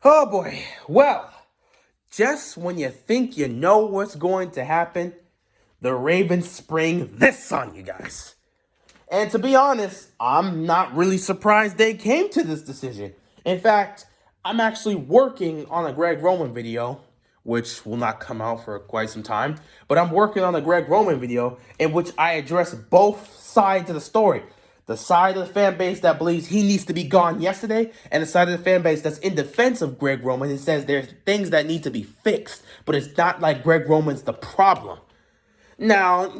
Oh boy. Well, just when you think you know what's going to happen, the Ravens spring this on you guys. And to be honest, I'm not really surprised they came to this decision. In fact, I'm actually working on a Greg Roman video, which will not come out for quite some time. But I'm working on a Greg Roman video in which I address both sides of the story. The side of the fan base that believes he needs to be gone yesterday, and the side of the fan base that's in defense of Greg Roman and says there's things that need to be fixed, but it's not like Greg Roman's the problem. Now,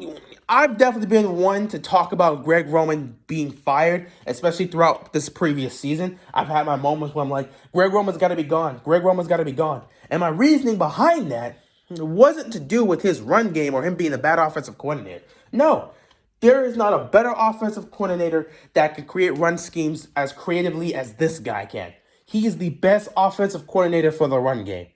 I've definitely been one to talk about Greg Roman being fired, especially throughout this previous season. I've had my moments where I'm like, Greg Roman's got to be gone. Greg Roman's got to be gone. And my reasoning behind that wasn't to do with his run game or him being a bad offensive coordinator. No, there is not a better offensive coordinator that could create run schemes as creatively as this guy can. He is the best offensive coordinator for the run game.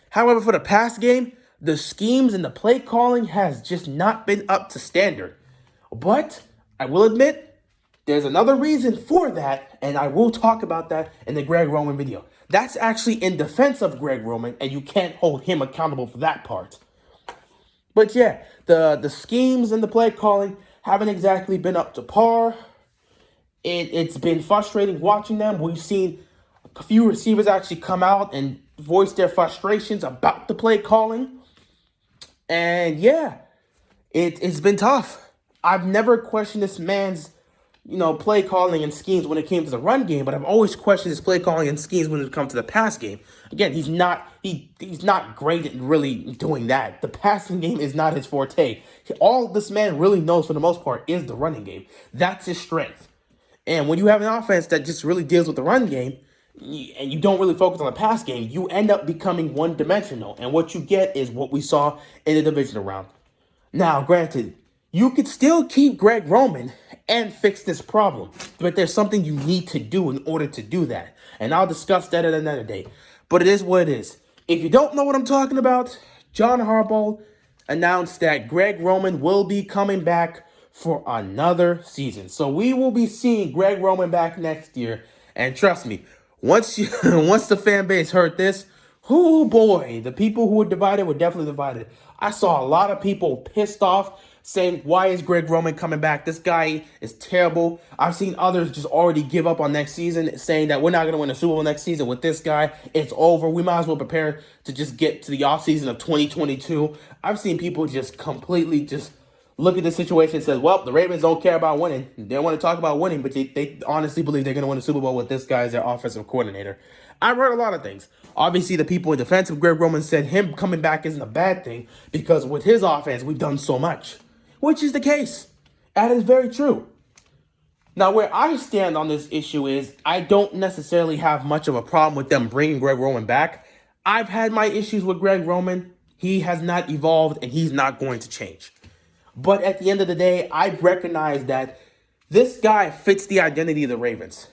However, for the pass game, the schemes and the play calling has just not been up to standard. But I will admit, there's another reason for that, and I will talk about that in the Greg Roman video. That's actually in defense of Greg Roman, and you can't hold him accountable for that part. But yeah, the schemes and the play calling haven't exactly been up to par. It's been frustrating watching them. We've seen a few receivers actually come out and voice their frustrations about the play calling. And yeah, it's been tough. I've never questioned this man's, play calling and schemes when it came to the run game, but I've always questioned his play calling and schemes when it comes to the pass game. Again, he's not great at really doing that. The passing game is not his forte. All this man really knows for the most part is the running game. That's his strength. And when you have an offense that just really deals with the run game, and you don't really focus on the pass game, you end up becoming one-dimensional. And what you get is what we saw in the divisional round. Now, granted, you could still keep Greg Roman and fix this problem, but there's something you need to do in order to do that. And I'll discuss that at another day. But it is what it is. If you don't know what I'm talking about, John Harbaugh announced that Greg Roman will be coming back for another season. So we will be seeing Greg Roman back next year. And trust me, once the fan base heard this, oh boy, the people who were divided were definitely divided. I saw a lot of people pissed off saying, why is Greg Roman coming back? This guy is terrible. I've seen others just already give up on next season, saying that we're not going to win a Super Bowl next season with this guy. It's over. We might as well prepare to just get to the offseason of 2022. I've seen people just completely just look at the situation and says, well, the Ravens don't care about winning. They don't want to talk about winning, but they honestly believe they're going to win a Super Bowl with this guy as their offensive coordinator. I've heard a lot of things. Obviously, the people in defense of Greg Roman said him coming back isn't a bad thing because with his offense, we've done so much, which is the case. That is very true. Now, where I stand on this issue is I don't necessarily have much of a problem with them bringing Greg Roman back. I've had my issues with Greg Roman. He has not evolved, and he's not going to change. But at the end of the day, I recognize that this guy fits the identity of the Ravens.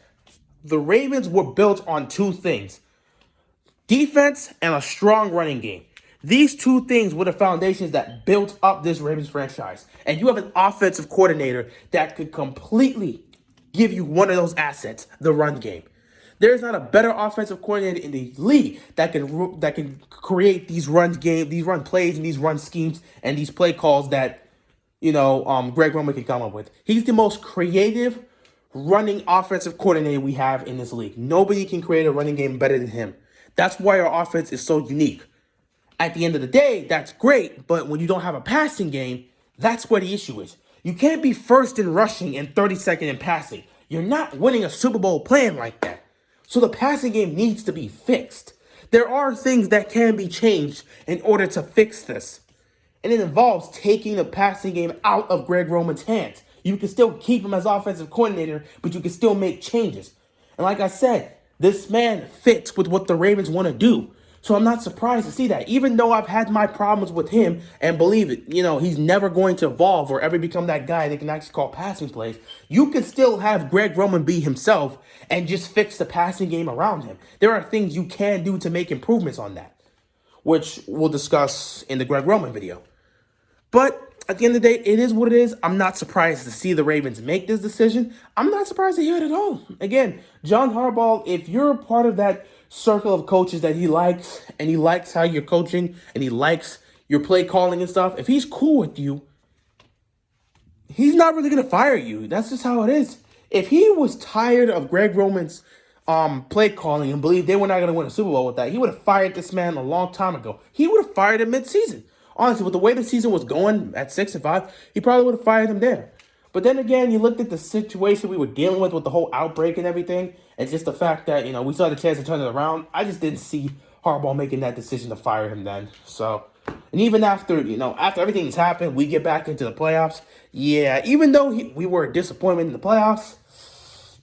The Ravens were built on two things: defense and a strong running game. These two things were the foundations that built up this Ravens franchise. And you have an offensive coordinator that could completely give you one of those assets, the run game. There's not a better offensive coordinator in the league that can create these run plays and these run schemes and these play calls that Greg Roman can come up with. He's the most creative running offensive coordinator we have in this league. Nobody can create a running game better than him. That's why our offense is so unique. At the end of the day, that's great, but when you don't have a passing game, that's where the issue is. You can't be first in rushing and 32nd in passing. You're not winning a Super Bowl playing like that. So the passing game needs to be fixed. There are things that can be changed in order to fix this. And it involves taking the passing game out of Greg Roman's hands. You can still keep him as offensive coordinator, but you can still make changes. And like I said, this man fits with what the Ravens want to do. So I'm not surprised to see that. Even though I've had my problems with him and believe it, he's never going to evolve or ever become that guy that can actually call passing plays. You can still have Greg Roman be himself and just fix the passing game around him. There are things you can do to make improvements on that, which we'll discuss in the Greg Roman video. But at the end of the day, it is what it is. I'm not surprised to see the Ravens make this decision. I'm not surprised to hear it at all. Again, John Harbaugh, if you're a part of that circle of coaches that he likes, and he likes how you're coaching, and he likes your play calling and stuff, if he's cool with you, he's not really going to fire you. That's just how it is. If he was tired of Greg Roman's play calling and believed they were not going to win a Super Bowl with that, he would have fired this man a long time ago. He would have fired him mid-season. Honestly, with the way the season was going at 6-5, he probably would have fired him there. But then again, you looked at the situation we were dealing with the whole outbreak and everything, and just the fact that, we still had a chance to turn it around. I just didn't see Harbaugh making that decision to fire him then. So, and even after, after everything's happened, we get back into the playoffs. Yeah, even though we were a disappointment in the playoffs,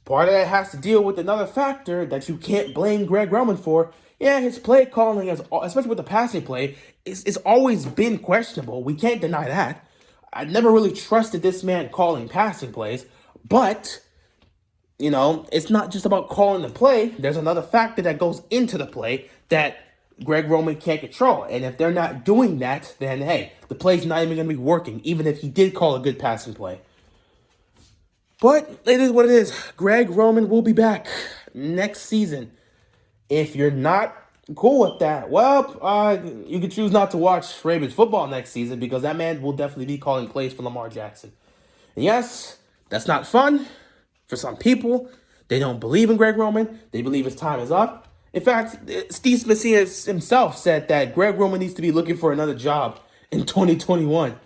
part of that has to deal with another factor that you can't blame Greg Roman for. Yeah, his play calling, especially with the passing play, it's always been questionable. We can't deny that. I never really trusted this man calling passing plays, but, it's not just about calling the play. There's another factor that goes into the play that Greg Roman can't control. And if they're not doing that, then, hey, the play's not even going to be working, even if he did call a good passing play. But it is what it is. Greg Roman will be back next season. If you're not cool with that, well, you can choose not to watch Ravens football next season, because that man will definitely be calling plays for Lamar Jackson. And yes, that's not fun for some people. They don't believe in Greg Roman. They believe his time is up. In fact, Steve Smith himself said that Greg Roman needs to be looking for another job in 2021.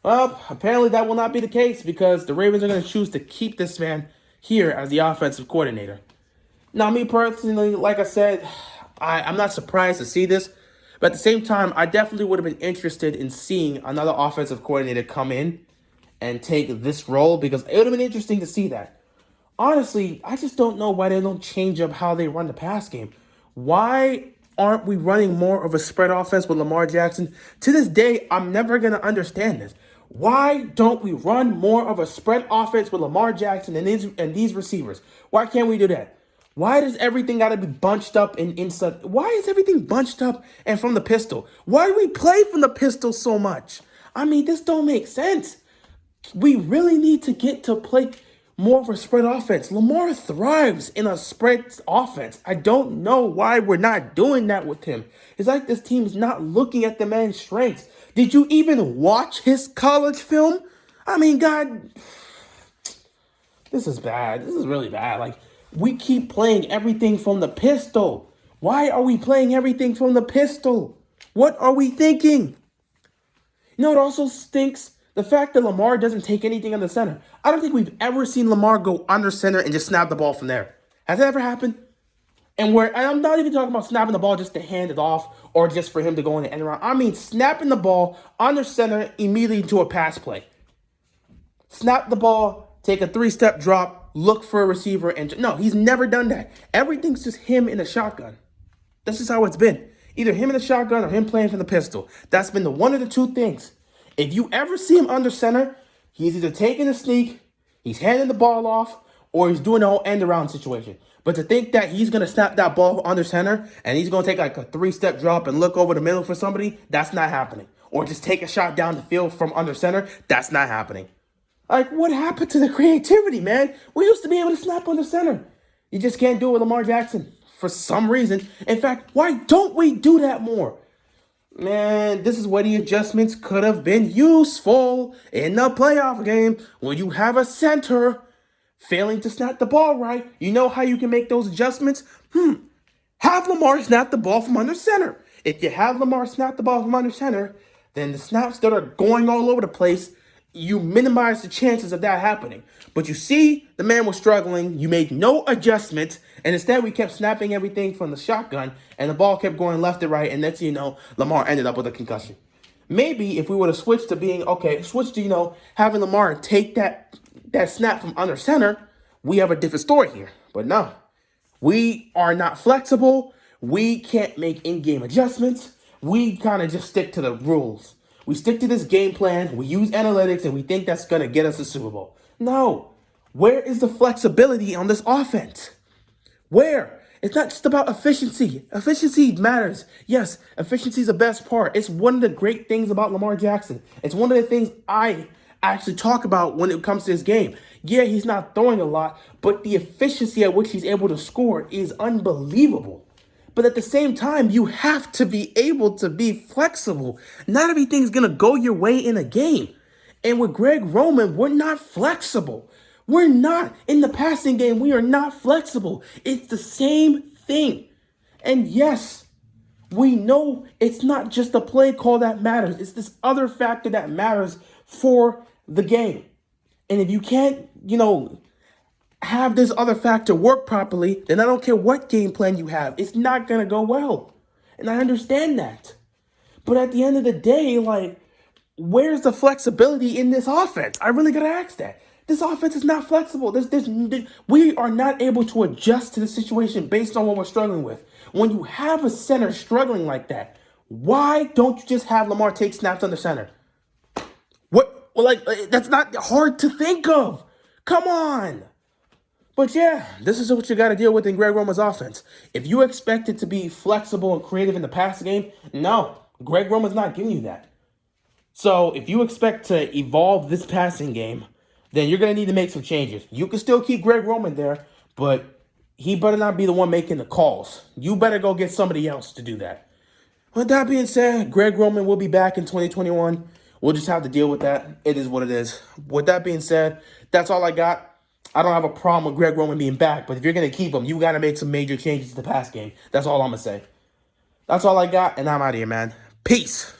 Well, apparently that will not be the case, because the Ravens are going to choose to keep this man here as the offensive coordinator. Now, me personally, like I said, I'm not surprised to see this. But at the same time, I definitely would have been interested in seeing another offensive coordinator come in and take this role, because it would have been interesting to see that. Honestly, I just don't know why they don't change up how they run the pass game. Why aren't we running more of a spread offense with Lamar Jackson? To this day, I'm never going to understand this. Why don't we run more of a spread offense with Lamar Jackson and these receivers? Why can't we do that? Why does everything got to be bunched up and inside? Why is everything bunched up and from the pistol? Why do we play from the pistol so much? I mean, this don't make sense. We really need to get to play more of a spread offense. Lamar thrives in a spread offense. I don't know why we're not doing that with him. It's like this team is not looking at the man's strengths. Did you even watch his college film? I mean, God, this is bad. This is really bad. Like, we keep playing everything from the pistol. Why are we playing everything from the pistol? What are we thinking? It also stinks? The fact that Lamar doesn't take anything on the center. I don't think we've ever seen Lamar go under center and just snap the ball from there. Has that ever happened? And I'm not even talking about snapping the ball just to hand it off or just for him to go in the end around. I mean snapping the ball under center immediately to a pass play. Snap the ball, take a 3-step drop, look for a receiver, and no, he's never done that. Everything's just him in a shotgun. That's just how it's been. Either him in the shotgun or him playing from the pistol. That's been the one of the two things. If you ever see him under center, he's either taking a sneak, he's handing the ball off, or he's doing the whole end around situation. But to think that he's going to snap that ball under center and he's going to take like a 3-step drop and look over the middle for somebody, that's not happening. Or just take a shot down the field from under center, that's not happening. Like, what happened to the creativity, man? We used to be able to snap under center. You just can't do it with Lamar Jackson for some reason. In fact, why don't we do that more? Man, this is where the adjustments could have been useful in the playoff game when you have a center failing to snap the ball right. You know how you can make those adjustments? Have Lamar snap the ball from under center. If you have Lamar snap the ball from under center, then the snaps that are going all over the place, you minimize the chances of that happening. But you see, the man was struggling. You made no adjustments. And instead, we kept snapping everything from the shotgun. And the ball kept going left to right. And next thing you know, Lamar ended up with a concussion. Maybe if we would have switched to having Lamar take that snap from under center, we have a different story here. But no, we are not flexible. We can't make in-game adjustments. We kind of just stick to the rules. We stick to this game plan, we use analytics, and we think that's going to get us a Super Bowl. No. Where is the flexibility on this offense? Where? It's not just about efficiency. Efficiency matters. Yes, efficiency is the best part. It's one of the great things about Lamar Jackson. It's one of the things I actually talk about when it comes to his game. Yeah, he's not throwing a lot, but the efficiency at which he's able to score is unbelievable. But at the same time, you have to be able to be flexible. Not everything's going to go your way in a game. And with Greg Roman, we're not flexible. We're not. In the passing game, we are not flexible. It's the same thing. And yes, we know it's not just the play call that matters. It's this other factor that matters for the game. And if you can't, have this other factor work properly, then I don't care what game plan you have. It's not going to go well. And I understand that. But at the end of the day, where's the flexibility in this offense? I really got to ask that. This offense is not flexible. We are not able to adjust to the situation based on what we're struggling with. When you have a center struggling like that, why don't you just have Lamar take snaps on the center? What? Well, that's not hard to think of. Come on. But yeah, this is what you got to deal with in Greg Roman's offense. If you expect it to be flexible and creative in the passing game, no, Greg Roman's not giving you that. So if you expect to evolve this passing game, then you're going to need to make some changes. You can still keep Greg Roman there, but he better not be the one making the calls. You better go get somebody else to do that. With that being said, Greg Roman will be back in 2021. We'll just have to deal with that. It is what it is. With that being said, that's all I got. I don't have a problem with Greg Roman being back, but if you're going to keep him, you got to make some major changes to the pass game. That's all I'm going to say. That's all I got, and I'm out of here, man. Peace.